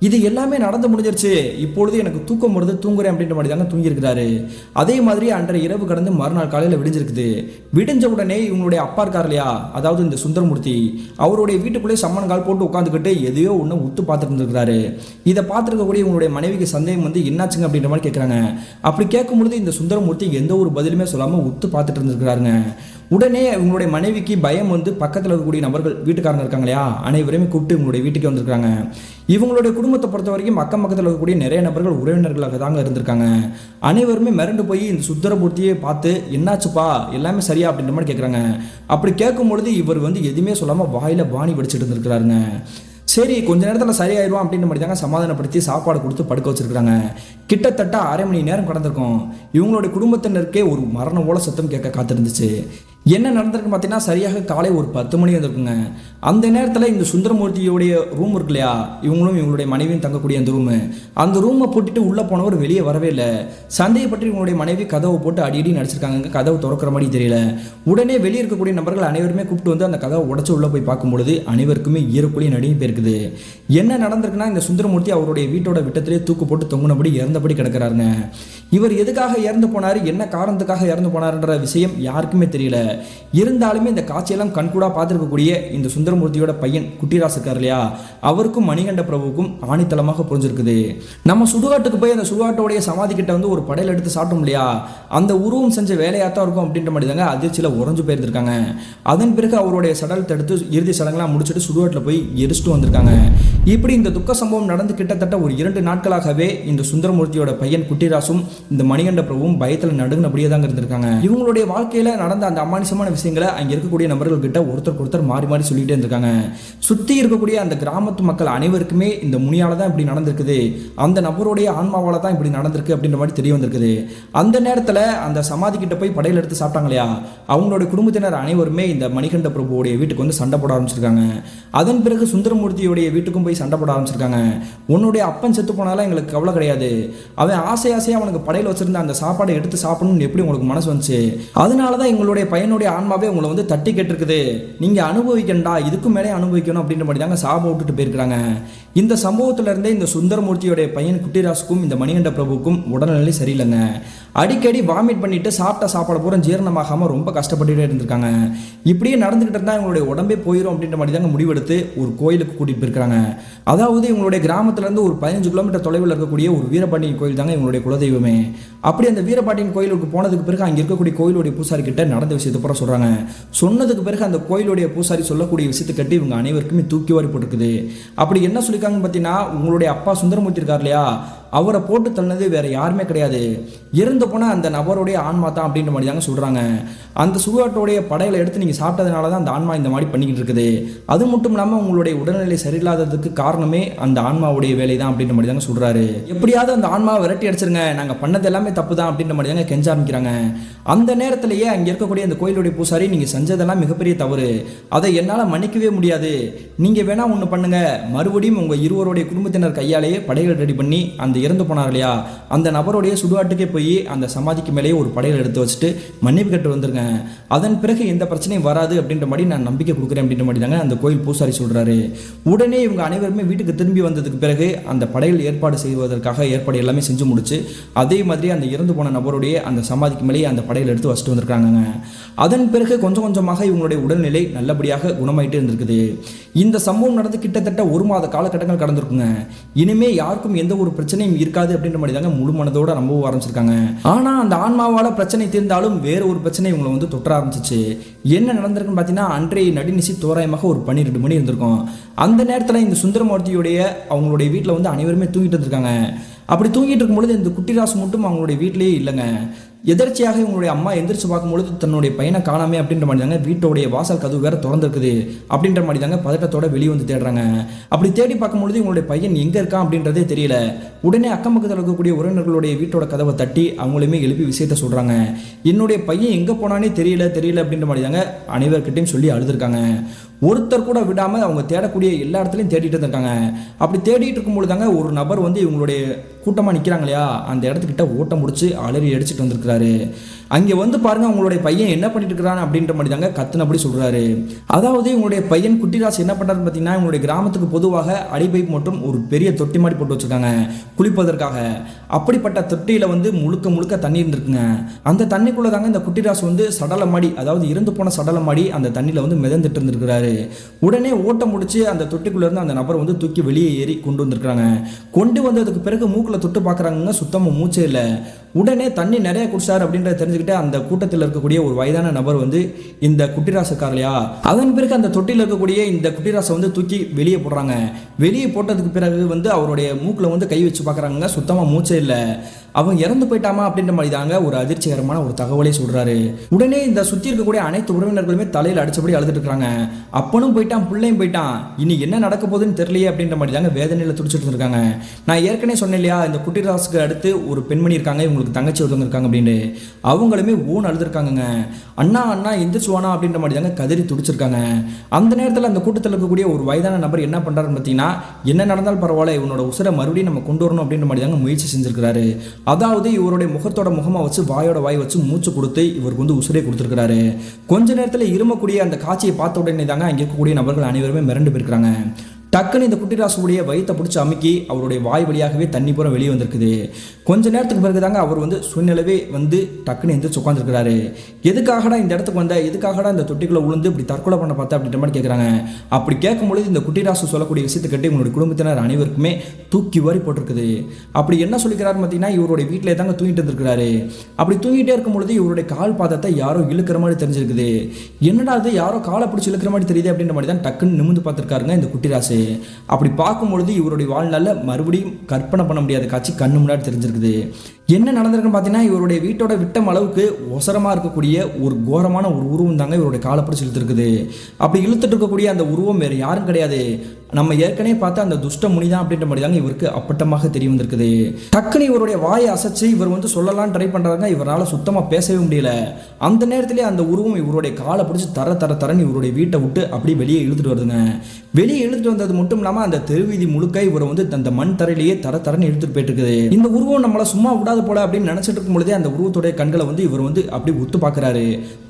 Speaker 1: இது எல்லாமே நடந்து முடிஞ்சிருச்சு, இப்பொழுது எனக்கு தூக்கம் வருது, தூங்குறேன் அப்படின்ற மாதிரி தாங்க தூங்கியிருக்கிறாரு. அதே மாதிரி அன்றைய இரவு கடந்து மறுநாள் காலையில் விடிஞ்சிருக்குது. விடிஞ்ச உடனே இவங்களுடைய அப்பா இருக்கார் இல்லையா, அதாவது இந்த சுந்தரமூர்த்தி, அவருடைய வீட்டுக்குள்ளே சம்மன் கால் போட்டு உட்காந்துக்கிட்டு எதையோ ஒன்று உத்து பார்த்துட்டு இருந்திருக்கிறாரு. இதை பார்த்துருக்கக்கூடிய இவங்களுடைய மனைவிக்கு சந்தேகம் வந்து என்னாச்சுங்க அப்படின்ற மாதிரி கேட்குறாங்க. அப்படி கேட்கும் பொழுது இந்த சுந்தரமூர்த்தி எந்த ஒரு பதிலுமே சொல்லாமல் உத்து பார்த்துட்டு இருந்திருக்கிறாருங்க. உடனே இவங்களுடைய மனைவிக்கு பயம் வந்து பக்கத்தில் இருக்கக்கூடிய நபர்கள் வீட்டுக்காரங்க இருக்காங்க இல்லையா, அனைவரையுமே கூப்பிட்டு இவங்களுடைய வீட்டுக்கு வந்திருக்காங்க. இவங்களுடைய குடும்பத்தை பொறுத்த வரைக்கும் அக்கம் பக்கத்தில் இருக்கக்கூடிய நிறைய நபர்கள் உறவினர்களாக தாங்க இருந்திருக்காங்க. அனைவருமே மிரண்டு போய் இந்த சுந்தரமூர்த்தியை பார்த்து என்னாச்சுப்பா, எல்லாமே சரியா அப்படின்ற மாதிரி கேட்குறாங்க. அப்படி கேட்கும் பொழுது இவர் வந்து எதுவுமே சொல்லாமல் வாயில பாணி வடிச்சிட்டு இருந்திருக்கிறாருங்க. சரி கொஞ்ச நேரத்தில் சரியாயிடும் அப்படின்ற மாதிரி தாங்க சமாதானப்படுத்தி சாப்பாடு கொடுத்து படுக்க வச்சிருக்காங்க. கிட்டத்தட்ட அரை மணி நேரம் கடந்திருக்கும். இவங்களுடைய குடும்பத்தினருக்கே ஒரு மரண ஓல சத்தம் கேட்க காத்திருந்துச்சு. என்ன நடந்திருக்கு பார்த்தீங்கன்னா சரியாக காலை ஒரு 10 மணி வந்திருக்குங்க. அந்த நேரத்தில் இந்த சுந்தரமூர்த்தியோடைய ரூம் இருக்கு இல்லையா, இவங்களும் இவங்களுடைய மனைவியும் தங்கக்கூடிய அந்த ரூமை போட்டுட்டு உள்ளே போனவர் வெளியே வரவே இல்லை. சந்தேகப்பட்டு இவங்களுடைய மனைவி கதவை போட்டு அடி நடிச்சிருக்காங்க. கதவு திறக்கிற மாதிரி தெரியல. உடனே வெளியே இருக்கக்கூடிய நபர்கள் அனைவருமே கூப்பிட்டு வந்து அந்த கதவை உடச்சு உள்ளே போய் பார்க்கும்பொழுது அனைவருக்குமே ஈரக்குழி நடுங்கி போயிருக்குது. என்ன நடந்திருக்குன்னா இந்த சுந்தரமூர்த்தி அவருடைய வீட்டோட விட்டத்திலே தூக்கு போட்டு தொங்குனபடி இறந்தபடி கிடக்கிறாருங்க. இவர் எதுக்காக இறந்து போனார், என்ன காரணத்துக்காக இறந்து போனார்ன்ற விஷயம் யாருக்குமே தெரியல. இருந்தாலுமே இந்த காட்சியெல்லாம் கண்கூடா பார்த்துருக்கக்கூடிய இந்த சுந்தரமூர்த்தியோட பையன் குட்டிராசு இருக்கார் இல்லையா, அவருக்கும் மணிகண்ட பிரபுவுக்கும் ஆணித்தளமாக புரிஞ்சிருக்குது. நம்ம சுடுகாட்டுக்கு போய் அந்த சுடுகாட்டோடைய சமாதி கிட்ட வந்து ஒரு படையில எடுத்து சாப்பிட்டோம் இல்லையா, அந்த உருவம் செஞ்ச வேலையாத்தான் இருக்கும் அப்படின்ற மாதிரி தாங்க அதிர்ச்சியில் உறைஞ்சு போயிருந்திருக்காங்க. அதன் பிறகு அவருடைய சடலத்தை எடுத்து இறுதி சடங்கெல்லாம் முடிச்சுட்டு சுடுகாட்டில் போய் எரிச்சிட்டு வந்திருக்காங்க. இப்படி இந்த துக்க சம்பவம் நடந்து கிட்டத்தட்ட ஒரு 2 நாட்களாகவே இந்த சுந்தரமூர்த்தியோட பையன் குட்டிராசும் இந்த மணிகண்ட பிரபுவும் பயத்தில் நடுங்கினபடியே தாங்க இருந்திருக்காங்க. இவங்களுடைய வாழ்க்கையில நடந்த அந்த அமானுஷமான விஷயங்களை அங்க இருக்கக்கூடிய நபர்கள் கிட்ட ஒருத்தர் மாறி மாறி சொல்லிட்டே இருந்திருக்காங்க. சுத்தி இருக்கக்கூடிய அந்த கிராமத்து மக்கள் அனைவருக்குமே இந்த முனியால தான் இப்படி நடந்திருக்குது, அந்த நபருடைய ஆன்மாவால தான் இப்படி நடந்திருக்கு அப்படின்ற மாதிரி தெரிய வந்திருக்குது. அந்த நேரத்தில் அந்த சமாதி கிட்ட போய் படையில் எடுத்து சாப்பிட்டாங்க இல்லையா, அவங்களுடைய குடும்பத்தினர் அனைவருமே இந்த மணிகண்ட பிரபுவோடைய வீட்டுக்கு வந்து சண்டை போட ஆரம்பிச்சிருக்காங்க. அதன் பிறகு சுந்தரமூர்த்தியோடைய வீட்டுக்கும் போய் சண்டை போட ஆரம்பிச்சிருக்காங்க. உன்னுடைய அப்பன் செத்து போனாலும் எங்களுக்கு கவலை கிடையாது, அவன் ஆசையாக அவனுக்கு படையில் வச்சிருந்த அந்த சாப்பாடை எடுத்து சாப்பிடணும்னு எப்படி உங்களுக்கு மனசு வந்துச்சு, அதனாலதான் எங்களுடைய பையனுடைய ஆன்மாவே உங்களை வந்து தட்டி கேட்டிருக்குது, நீங்க அனுபவிக்கண்டா, இதுக்கும் மேலே அனுபவிக்கணும் அப்படின்ற மாதிரி தாங்க சாபம் விட்டுட்டு போயிருக்கிறாங்க. இந்த சம்பவத்துல இருந்தே இந்த சுந்தரமூர்த்தியோடைய பையன் குட்டிராசுக்கும் இந்த மணிகண்ட பிரபுக்கும் உடல்நிலை சரியில்லைங்க. அடிக்கடி வாமிட் பண்ணிட்டு சாப்பிட்ட சாப்பாடு பூரா ஜீரணமாகாம ரொம்ப கஷ்டப்பட்டுட்டே இருந்திருக்காங்க. இப்படியே நடந்துகிட்டு இருந்தா இவங்களுடைய உடம்பே போயிடும் அப்படின்ற மாதிரி தாங்க முடிவெடுத்து ஒரு கோயிலுக்கு கூட்டிட்டு போயிருக்காங்க. அதாவது இவங்களுடைய கிராமத்துல இருந்து ஒரு 15 கிலோமீட்டர் தொலைவில் இருக்கக்கூடிய ஒரு வீரபாண்டியன் கோயில் தாங்க இவங்களுடைய குலதெய்வமே. அப்படி அந்த வீரபாண்டியன் கோயிலுக்கு போனதுக்கு பிறகு அங்க இருக்கக்கூடிய கோயிலுடைய பூசாரி கிட்ட நடந்த விஷயத்தை பூரா சொல்றாங்க. சொன்னதுக்கு பிறகு அந்த கோயிலுடைய பூசாரி சொல்லக்கூடிய விஷயத்தை கட்டி இவங்க அனைவருக்குமே தூக்கி வாரி போட்டுருக்குது. அப்படி என்ன சொல்லியிருக்காங்கன்னு பார்த்தீங்கன்னா, உங்களுடைய அப்பா சுந்தரமூர்த்தி இருக்கார் இல்லையா, அவரை போட்டு தள்ளது வேற யாருமே கிடையாது, இறந்து போன அந்த நபருடைய ஆன்மா தான் அப்படின்ற மாதிரி தாங்க சொல்றாங்க. அந்த சுடுகாட்டோடைய படையில எடுத்து நீங்க சாப்பிட்டதுனால தான் அந்த ஆன்மா இந்த மாதிரி பண்ணிக்கிட்டு இருக்குது. அது மட்டும் இல்லாமல் உங்களுடைய உடல்நிலை சரியில்லாததுக்கு காரணமே அந்த ஆன்மாவுடைய வேலை தான் அப்படின்ற மாதிரி தாங்க சொல்றாரு. எப்படியாவது அந்த ஆன்மாவை விரட்டி அடிச்சிருங்க, நாங்க பண்ணது எல்லாமே தப்பு தான் அப்படின்ற மாதிரி தாங்க கெஞ்ச ஆரம்பிக்கிறாங்க. அந்த நேரத்திலேயே அங்க இருக்கக்கூடிய அந்த கோயிலுடைய பூசாரி, நீங்க செஞ்சதெல்லாம் மிகப்பெரிய தவறு, அதை என்னால் மன்னிக்கவே முடியாது, நீங்க வேணா ஒன்று பண்ணுங்க, மறுபடியும் உங்க இருவருடைய குடும்பத்தினர் கையாலேயே படைகள் ரெடி பண்ணி அந்த இறந்து போனார் இல்லையா அந்த நபருடைய சுடுகாட்டுக்கே போய் அந்த சமாதிக்கு மேலேயே ஒரு படையல் எடுத்து வச்சுட்டு மன்னிப்பு கட்டு வந்துருங்க, அதன் பிறகு எந்த பிரச்சனையும் வராது அப்படின்ற மாதிரி நான் நம்பிக்கை கொடுக்குறேன் அப்படின்ற மாதிரி தாங்க அந்த கோயில் பூசாரி சொல்றாரு. உடனே இவங்க அனைவருமே வீட்டுக்கு திரும்பி வந்ததுக்கு பிறகு அந்த படையல் ஏற்பாடு செய்வதற்காக ஏற்பாடு எல்லாமே செஞ்சு முடிச்சு அதே மாதிரி அந்த இறந்து போன நபருடைய அந்த சமாதிக்கு மேலேயே அந்த படையல் எடுத்து வச்சுட்டு வந்திருக்காங்க. அதன் பிறகு கொஞ்சம் கொஞ்சமாக இவங்களுடைய உடல்நிலை நல்லபடியாக குணமாயிட்டு இருந்திருக்குது. இந்த சம்பவம் நடந்து கிட்டத்தட்ட 1 மாத காலகட்டங்கள் கடந்திருக்குங்க. இனிமே யாருக்கும் எந்த ஒரு பிரச்சனையும் இருக்காது அப்படின்ற மாதிரி தாங்க முழு மனதோட நம்ப ஆரம்பிச்சிருக்காங்க. ஆனா அந்த ஆன்மாவால பிரச்சனை தீர்ந்தாலும் வேற ஒரு பிரச்சனை இவங்களை வந்து தொற்ற ஆரம்பிச்சிச்சு. என்ன நடந்திருக்குன்னு பார்த்தீங்கன்னா, அன்றைய நடுநிசி தோராயமாக ஒரு 12 மணி இருந்திருக்கும். அந்த நேரத்தில் இந்த சுந்தரமூர்த்தியுடைய அவங்களுடைய வீட்டில் வந்து அனைவருமே தூங்கிட்டு இருந்திருக்காங்க. அப்படி தூங்கிட்டு இருக்கும்பொழுது இந்த குட்டிராசு மட்டும் அவங்களுடைய வீட்டிலேயே இல்லைங்க. எதர்ச்சியாக இவங்களுடைய அம்மா எந்திரிச்சு பார்க்கும்பொழுது தன்னுடைய பையனை காணாமே அப்படின்ற மாதிரி தாங்க வீட்டோடைய வாசல் கதவு வேற திறந்துருக்குது அப்படின்ற மாதிரி தாங்க பதட்டத்தோட வெளியே வந்து தேடுறாங்க. அப்படி தேடி பார்க்கும்பொழுது இவங்களுடைய பையன் எங்க இருக்கான் அப்படின்றதே தெரியல. உடனே அக்கம் பக்கத்தில் இருக்கக்கூடிய உறவினர்களுடைய வீட்டோட கதவை தட்டி அவங்களுமே எழுப்பி விஷயத்த சொல்றாங்க. என்னுடைய பையன் எங்க போனானே தெரியல அப்படின்ற மாதிரி தாங்க அனைவர்கிட்டையும் சொல்லி அழுதுருக்காங்க. ஒருத்தர் கூட விடாம அவங்க தேடக்கூடிய எல்லா இடத்துலையும் தேடிட்டு இருக்காங்க. அப்படி தேடிட்டு இருக்கும்போது தாங்க ஒரு நபர் வந்து இவங்களுடைய கூட்டமாக நிற்கிறாங்க இல்லையா, அந்த இடத்துக்கிட்ட ஓட்டம் முடிச்சு அலறி அடிச்சுட்டு வந்திருக்கிறாரு. அங்கே வந்து பாருங்க அவங்களுடைய பையன் என்ன பண்ணிட்டு இருக்கிறான் அப்படின்ற மாதிரி தாங்க கத்துனபடி சொல்றாரு. அதாவது இவங்களுடைய பையன் குட்டிராசு என்ன பண்றாருன்னு பார்த்தீங்கன்னா, இவங்களுடைய கிராமத்துக்கு பொதுவாக அடிபைப் மற்றும் ஒரு பெரிய தொட்டி மாதிரி போட்டு வச்சிருக்காங்க குளிப்பதற்காக. அப்படிப்பட்ட தொட்டியில வந்து முழுக்க தண்ணி இருந்திருக்குங்க. அந்த தண்ணிக்குள்ள தாங்க இந்த குட்டிராசு வந்து சடலம் மாடி, அதாவது இறந்து போன சடலம் மாடி அந்த தண்ணியில வந்து மிதந்துட்டு இருந்திருக்கிறாரு. உடனே ஓட்டம் முடிச்சு அந்த தொட்டிக்குள்ள இருந்து அந்த நபர் வந்து தூக்கி வெளியே ஏறி கொண்டு வந்திருக்காங்க. கொண்டு வந்ததுக்கு பிறகு மூக்குல தொட்டு பார்க்குறாங்க, சுத்தமாக மூச்சே இல்லை. உடனே தண்ணி நிறைய குடிச்சார் அப்படின்றத தெரிஞ்சுக்கிட்டு அந்த கூட்டத்தில் இருக்கக்கூடிய ஒரு வயதான நபர் வந்து இந்த குட்டிராசு காரலையா, அதன் பிறகு அந்த தொட்டியில் இருக்கக்கூடிய இந்த குட்டிராசை வந்து தூக்கி வெளியே போடுறாங்க. வெளியே போட்டதுக்கு பிறகு வந்து அவருடைய மூக்கில் வந்து கை வச்சு பார்க்குறாங்க, சுத்தமாக மூச்சே இல்லை. அவன் இறந்து போயிட்டாமா அப்படின்ற மாதிரி தாங்க ஒரு அதிர்ச்சிகரமான ஒரு தகவலை சொல்றாரு. உடனே இந்த சுற்றி இருக்கக்கூடிய அனைத்து உறவினர்களுமே தலையில் அடிச்சபடி அழுதுட்டு இருக்காங்க. அப்பனும் போயிட்டான், பிள்ளையும் போயிட்டான், இனி என்ன நடக்க போகுதுன்னு தெரியலையே அப்படின்ற மாதிரி தாங்க வேதனையில் துடிச்சிட்டு இருக்காங்க. நான் ஏற்கனவே சொன்னேன் இல்லையா, இந்த குட்டிராசுக்கு அடுத்து ஒரு பெண்மணி இருக்காங்க, இவங்களுக்கு தங்கச்சி ஒருத்தவங்க இருக்காங்க அப்படின்னு. அவங்களுமே ஓன் அழுதுருக்காங்க. அண்ணா எந்திரிச்சுவானா அப்படின்ற மாதிரி தாங்க கதறி துடிச்சிருக்காங்க. அந்த நேரத்தில் அந்த கூட்டத்தில் இருக்கக்கூடிய ஒரு வயதான நபர் என்ன பண்றாருன்னு பார்த்தீங்கன்னா, என்ன நடந்தாலும் பரவாயில்ல, இவனோட உசுரை மறுபடியும் நம்ம கொண்டு வரணும் அப்படின்ற மாதிரி தாங்க முயற்சி செஞ்சிருக்கிறாரு. அதாவது இவருடைய முகத்தோட முகமா வச்சு வாயோட வாய் வச்சு மூச்சு கொடுத்து இவருக்கு வந்து உசுரே கொடுத்துருக்காரு. கொஞ்ச நேரத்தில் இருமக்கூடிய அந்த காட்சியை பார்த்த உடனே தாங்க அங்கே இருக்கக்கூடிய நபர்கள் அனைவருமே மிரண்டு போயிருக்கிறாங்க. டக்குன்னு இந்த குட்டிராசுடைய வயிற்றை பிடிச்சி அமுக்கி அவருடைய வாய் வழியாகவே தண்ணி பூரா வெளியே வந்திருக்குது. கொஞ்ச நேரத்துக்கு பிறகு தாங்க அவர் வந்து சுயநிலவே வந்து டக்குன்னு எந்திரிச்சு உட்காந்துருக்கிறாரு. எதுக்காகடா இந்த இடத்துக்கு வந்த, எதுக்காகடா இந்த தொட்டிக்குள்ள உளுந்து இப்படி தற்கொலை பண்ண பார்த்தா அப்படின்ற மாதிரி கேட்குறாங்க. அப்படி கேட்கும்பொழுது இந்த குட்டிராசு சொல்லக்கூடிய விஷயத்தை கேட்டு இவங்களுடைய குடும்பத்தினர் அனைவருக்குமே தூக்கி வாரி போட்டிருக்குது. அப்படி என்ன சொல்லிக்கிறாரு பார்த்தீங்கன்னா, இவருடைய வீட்டிலே தாங்க தூங்கிட்டு இருந்திருக்கிறாரு. அப்படி தூங்கிட்டே இருக்கும் பொழுது இவருடைய கால் பாதத்தை யாரோ இழுக்கிற மாதிரி தெரிஞ்சிருக்குது. என்னடா அது, யாரோ காலை பிடிச்சி இழுக்கிற மாதிரி தெரியுது அப்படின்ற மாதிரி தான் டக்குன்னு நிமிந்து பார்த்துருக்காருங்க இந்த குட்டிராசு. அப்படி பார்க்கும்பொழுது இவருடைய வாழ்நாள்ல மறுபடியும் கற்பனை பண்ண முடியாத காட்சி கண்ணு முன்னாடி தெரிஞ்சிருக்குது. என்ன நடந்திருக்குன்னு பார்த்தீங்கன்னா, இவருடைய வீட்டோட விட்டம் அளவுக்கு ஒசரமாக இருக்கக்கூடிய ஒரு கோரமான ஒரு உருவம் தாங்க இவருடைய காலை பிடிச்சி இழுத்துருக்குது. அப்படி இழுத்துட்டு இருக்கக்கூடிய அந்த உருவம் வேறு யாரும் கிடையாது, நம்ம ஏற்கனவே பார்த்தா அந்த துஷ்ட முனி தான் அப்படின்ற மாதிரி தாங்க இவருக்கு அப்பட்டமாக தெரிய வந்திருக்குது. டக்குன்னு இவருடைய வாயை அசைச்சு இவர் வந்து சொல்லலாம் ட்ரை பண்ணுறாங்க, இவரால் சுத்தமாக பேசவே முடியல. அந்த நேரத்திலே அந்த உருவம் இவருடைய காலை பிடிச்சி தரன்னு இவருடைய வீட்டை விட்டு அப்படியே வெளியே இழுத்துட்டு வருதுங்க. வெளியே இழுத்துட்டு வந்தது மட்டும் இல்லாமல் அந்த தெருவீதி முழுக்க இவரை வந்து அந்த மண் தரையிலேயே தரன்னு இழுத்துட்டு போயிட்டு இருக்குது. இந்த உருவம் நம்மளை சும்மா விடாது போல அப்படின்னு நினைச்சிட்டு இருக்கும் பொழுதே அந்த உருவத்தோடைய கண்களை வந்து இவர் வந்து அப்படி உத்து பார்க்குறாரு.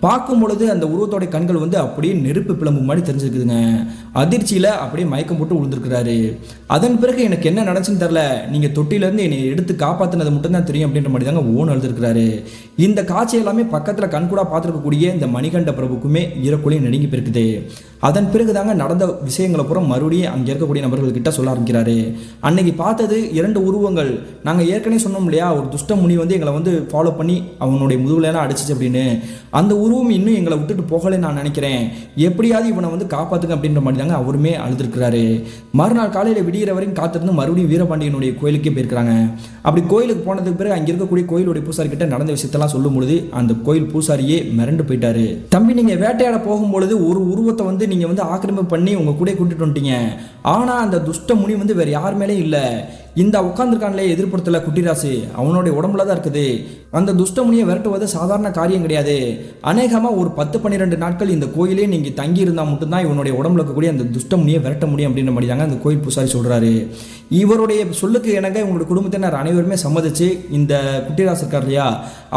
Speaker 1: பார்க்கும் பொழுது அந்த உருவத்தோடைய கண்கள் வந்து அப்படியே நெருப்பு பிளம்பு மாதிரி தெரிஞ்சிருக்குதுங்க. அதிர்ச்சியில் அப்படியே மயக்கம் போட்டு விழுந்திருக்கிறாரு. அதன் பிறகு எனக்கு என்ன நடந்துச்சுன்னு தெரியல, நீங்க தொட்டிலேருந்து என்னை எடுத்து காப்பாற்றினது மட்டும்தான் தெரியும் அப்படின்ற மாதிரி தாங்க ஓன் எழுதிருக்கிறாரு. இந்த காட்சி எல்லாமே பக்கத்தில் கண்கூடா பார்த்துருக்கக்கூடிய இந்த மணிகண்ட பிரபுக்குமே ஈரக்குலையும் நடுங்கி போயிருக்குது. அதன் பிறகு தாங்க நடந்த விஷயங்களை புறம் மறுபடியும் அங்கே இருக்கக்கூடிய நபர்கள்கிட்ட சொல்ல ஆரம்பிக்கிறாரு. அன்னைக்கு பார்த்தது 2 உருவங்கள். நாங்கள் ஏற்கனவே சொன்னோம் இல்லையா, ஒரு துஷ்ட முனி வந்து எங்களை வந்து ஃபாலோ பண்ணி அவனுடைய முதுகுலாம் அடிச்சிச்சு அப்படின்னு. அந்த உருவம் இன்னும் எங்களை விட்டுட்டு போகலை நான் நினைக்கிறேன், எப்படியாவது இவனை வந்து காப்பாற்றுங்க அப்படின்ற மாதிரி தாங்க அவருமே அழுதுருக்கிறாரு. மறுநாள் காலையில் விடிகிற வரைக்கும் காத்திருந்து மறுபடியும் வீரபாண்டியனுடைய கோயிலுக்கே போயிருக்கிறாங்க. அப்படி கோயிலுக்கு போனதுக்கு பிறகு அங்கே இருக்கக்கூடிய கோயிலுடைய பூசாரி கிட்ட நடந்த விஷயத்தெல்லாம் சொல்லும் பொழுது அந்த கோயில் பூசாரியே மிரண்டு போயிட்டாரு. தம்பி, நீங்கள் வேட்டையாட போகும்பொழுது ஒரு உருவத்தை வந்து நீங்கள் வந்து ஆக்கிரமிப்பு பண்ணி உங்கள் கூட கூட்டிட்டு வந்துட்டீங்க. ஆனால் அந்த துஷ்ட முனி வந்து வேறு யார் மேலே இல்லை, இந்த உட்காந்துருக்கான்லே எதிர்ப்புறத்தில் குட்டிராசு அவனுடைய உடம்புல தான் இருக்குது. அந்த துஷ்டமுனியை விரட்டுவது சாதாரண காரியம் கிடையாது. அநேகமாக ஒரு 10-12 நாட்கள் இந்த கோயிலே நீங்கள் தங்கி இருந்தால் மட்டும்தான் இவனுடைய உடம்புல இருக்கக்கூடிய அந்த துஷ்டமுனியை விரட்ட முடியும் அப்படின்ற மாதிரி தாங்க அந்த கோயில் பூசாரி சொல்கிறாரு. இவருடைய சொல்லுக்கு எனக்கு இவங்களுடைய குடும்பத்தினர் அனைவருமே சம்மதிச்சு இந்த குட்டிராசு இருக்கார் இல்லையா,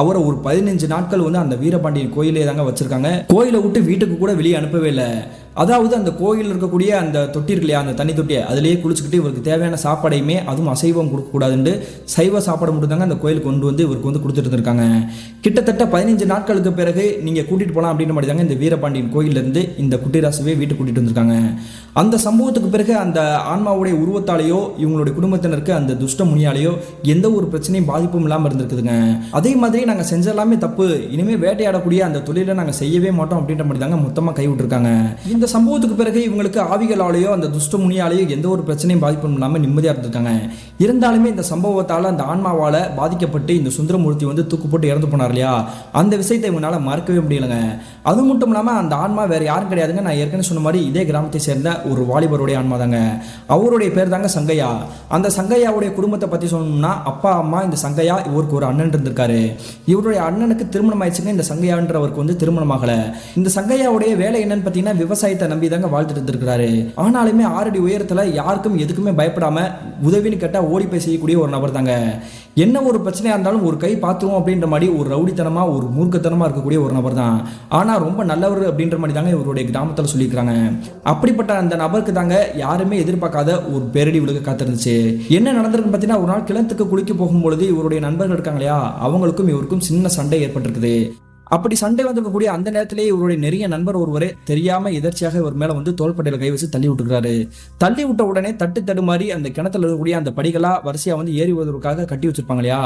Speaker 1: அவரை ஒரு 15 நாட்கள் வந்து அந்த வீரபாண்டியன் கோயிலே தாங்க வச்சிருக்காங்க. கோயிலை விட்டு வீட்டுக்கு கூட வெளியே அனுப்பவே இல்லை. அதாவது அந்த கோயில் இருக்கக்கூடிய அந்த தொட்டி இருக்கு இல்லையா, அந்த தண்ணி தொட்டியை அதிலேயே குளிச்சுக்கிட்டு இவருக்கு தேவையான சாப்பாடையுமே, அதுவும் அசைவம் கொடுக்கக்கூடாதுன்னு சைவ சாப்பாடு மட்டும் தாங்க அந்த கோயிலுக்கு கொண்டு வந்து இவருக்கு வந்து கொடுத்துட்டு இருந்திருக்காங்க. கிட்டத்தட்ட 15 நாட்களுக்கு பிறகு நீங்கள் கூட்டிகிட்டு போகலாம் அப்படின்ற மாதிரி தாங்க இந்த வீரபாண்டியன் கோயிலிருந்து இந்த குட்டிராசுவே வீட்டுக்கு கூட்டிகிட்டு வந்திருக்காங்க. அந்த சம்பவத்துக்கு பிறகு அந்த ஆன்மாவுடைய உருவத்தாலேயோ இவங்களுடைய குடும்பத்தினருக்கு அந்த துஷ்ட முனியாலேயோ எந்த ஒரு பிரச்சனையும் பாதிப்பும் இல்லாமல் இருந்திருக்குதுங்க. அதே மாதிரி நாங்கள் செஞ்ச எல்லாமே தப்பு, இனிமேல் வேட்டையாடக்கூடிய அந்த தொழிலை நாங்கள் செய்யவே மாட்டோம் அப்படின்ற மாதிரி தாங்க மொத்தமாக கைவிட்டுருக்காங்க. இந்த சம்பவத்துக்கு பிறகு இவங்களுக்கு ஆவிகளாலேயோ அந்த துஷ்ட முனியாலேயோ எந்த ஒரு பிரச்சனையும் பாதிப்பும் இல்லாமல் நிம்மதியாக இருந்திருக்காங்க. இருந்தாலுமே இந்த சம்பவத்தால் அந்த ஆன்மாவால் பாதிக்கப்பட்டு இந்த சுந்தரமூர்த்தி வந்து தூக்கு போட்டு இறந்து போனார் இல்லையா, அந்த விஷயத்தை இவங்களால மறக்கவே முடியலைங்க. அது மட்டும் இல்லாமல் அந்த ஆன்மா வேறு யாரும் கிடையாதுங்க, நான் ஏற்கனவே சொன்ன மாதிரி இதே கிராமத்தை சேர்ந்த ஒரு வாலிபருடைய ஆன்மா தாங்க. அவருடைய பேர் தாங்க சங்கையா. அந்த சங்கையாவுடைய குடும்பத்தை பற்றி சொல்லணும்னா அப்பா அம்மா, இந்த சங்கையா இவருக்கு ஒரு அண்ணன் இருந்திருக்காரு. இவருடைய அண்ணனுக்கு திருமணம் ஆயிடுச்சுங்க. இந்த சங்கையான்றவருக்கு வந்து திருமணம் ஆகல. இந்த சங்கையாவுடைய வேலை என்னன்னு பார்த்தீங்கன்னா விவசாயத்தை நம்பி தாங்க வாழ்த்துட்டு இருந்திருக்கிறாரு. ஆனாலுமே 6 அடி உயரத்தில் யாருக்கும் எதுக்குமே பயப்படாம உதவின்னு கேட்டால் ஓடி போய் செய்யக்கூடிய ஒரு நபர் தாங்க. என்ன ஒரு பிரச்சனையா இருந்தாலும் ஒரு கை பார்த்துருவோம் அப்படின்ற மாதிரி ஒரு ரவுடித்தனமா ஒரு மூர்க்கத்தனமா இருக்கக்கூடிய ஒரு நபர் தான். ஆனா ரொம்ப நல்லவர் அப்படின்ற மாதிரி தாங்க இவருடைய கிராமத்தில் சொல்லியிருக்காங்க. அப்படிப்பட்ட அந்த நபருக்கு தாங்க யாருமே எதிர்பார்க்காத ஒரு பேரடி விழுக காத்திருந்துச்சு. என்ன நடந்திருக்குன்னு பார்த்தீங்கன்னா, ஒரு நாள் கிணத்துக்கு குளிக்க போகும்பொழுது இவருடைய நண்பர்கள் இருக்காங்க இல்லையா, அவங்களுக்கும் இவருக்கும் சின்ன சண்டை ஏற்பட்டிருக்குது. அப்படி சண்டை வந்திருக்கக்கூடிய அந்த நேரத்திலேயே இவருடைய நிறைய நண்பர் ஒருவரே தெரியாம எதர்ச்சியாக இவர் மேல வந்து தோள்பட்டையில கை வச்சு தள்ளி விட்டுருக்காரு. தள்ளி விட்ட உடனே தடுமாறி அந்த கிணத்துல இருக்கக்கூடிய அந்த படிகளா வரிசையா வந்து ஏறி வருவதற்காக கட்டி வச்சிருப்பாங்க இல்லையா,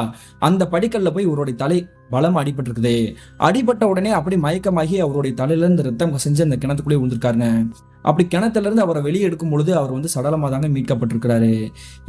Speaker 1: அந்த படிக்கல்ல போய் இவருடைய தலை பலமா அடிபட்டிருக்குது. அடிபட்ட உடனே அப்படி மயக்கமாகி அவருடைய தலையில இருந்து ரத்தம் செஞ்சு அந்த கிணத்துக்குள்ளே விழுந்திருக்காருங்க. அப்படி கிணத்துல இருந்து அவரை வெளியே எடுக்கும் பொழுது அவர் வந்து சடலமாக தாங்க மீட்கப்பட்டிருக்கிறாரு.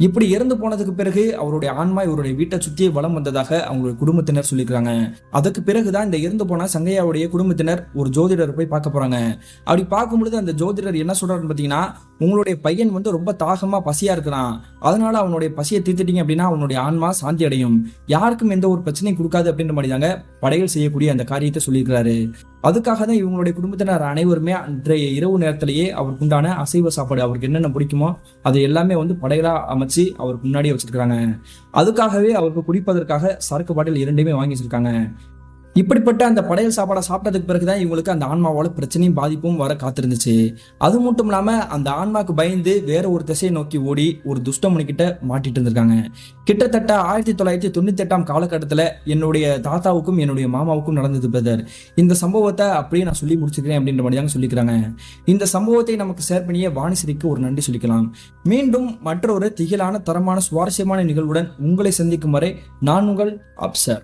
Speaker 1: இப்படி இறந்து போனதுக்கு பிறகு அவருடைய ஆன்மா இவருடைய வீட்டை சுற்றியே வலம் வந்ததாக அவங்களுடைய குடும்பத்தினர் சொல்லியிருக்காங்க. அதுக்கு பிறகுதான் இந்த இறந்து போன சங்கையாவுடைய குடும்பத்தினர் ஒரு ஜோதிடரை போய் பார்க்க போறாங்க. அப்படி பார்க்கும் பொழுது அந்த ஜோதிடர் என்ன சொல்றாருன்னு பார்த்தீங்கன்னா, உங்களுடைய பையன் வந்து ரொம்ப தாகமா பசியா இருக்கிறான், அதனால அவனுடைய பசியை தீர்த்துட்டீங்க அப்படின்னா அவனுடைய ஆன்மா சாந்தி அடையும், யாருக்கும் எந்த ஒரு பிரச்சனையும் கொடுக்காது அப்படின்ற மாதிரி தாங்க படைகள் செய்யக்கூடிய அந்த காரியத்தை சொல்லியிருக்கிறாரு. அதுக்காக தான் இவங்களுடைய குடும்பத்தினர் அனைவருமே அன்றைய இரவு நேரத்திலேயே அவருக்கு உண்டான அசைவ சாப்பாடு, அவருக்கு என்னென்ன பிடிக்குமோ அதை எல்லாமே வந்து படைகளா அமைச்சு அவருக்கு முன்னாடியே வச்சிருக்காங்க. அதுக்காகவே அவருக்கு குடிப்பதற்காக சரக்கு பாட்டில் 2மே வாங்கி வச்சிருக்காங்க. இப்படிப்பட்ட அந்த படையல் சாப்பாடை சாப்பிட்டதுக்கு பிறகுதான் இவங்களுக்கு அந்த ஆன்மாவோட பிரச்சனையும் பாதிப்பும் வர காத்திருந்துச்சு. அது மட்டும் இல்லாம அந்த ஆன்மாக்கு பயந்து வேற ஒரு திசையை நோக்கி ஓடி ஒரு துஷ்டமுனிக்கிட்ட மாட்டிட்டு இருந்திருக்காங்க. கிட்டத்தட்ட 1998 காலகட்டத்தில் என்னுடைய தாத்தாவுக்கும் என்னுடைய மாமாவுக்கும் நடந்தது பிரதர். இந்த சம்பவத்தை அப்படியே நான் சொல்லி முடிச்சுக்கிறேன் அப்படின்ற மாதிரி தாங்க சொல்லிக்கிறாங்க. இந்த சம்பவத்தை நமக்கு ஷேர் பண்ணிய வாணிஸ்ரீக்கு ஒரு நன்றி சொல்லிக்கலாம். மீண்டும் மற்றொரு திகிலான தரமான சுவாரஸ்யமான நிகழ்வுடன் உங்களை சந்திக்கும் வரை நான் உங்கள் அப்சர்.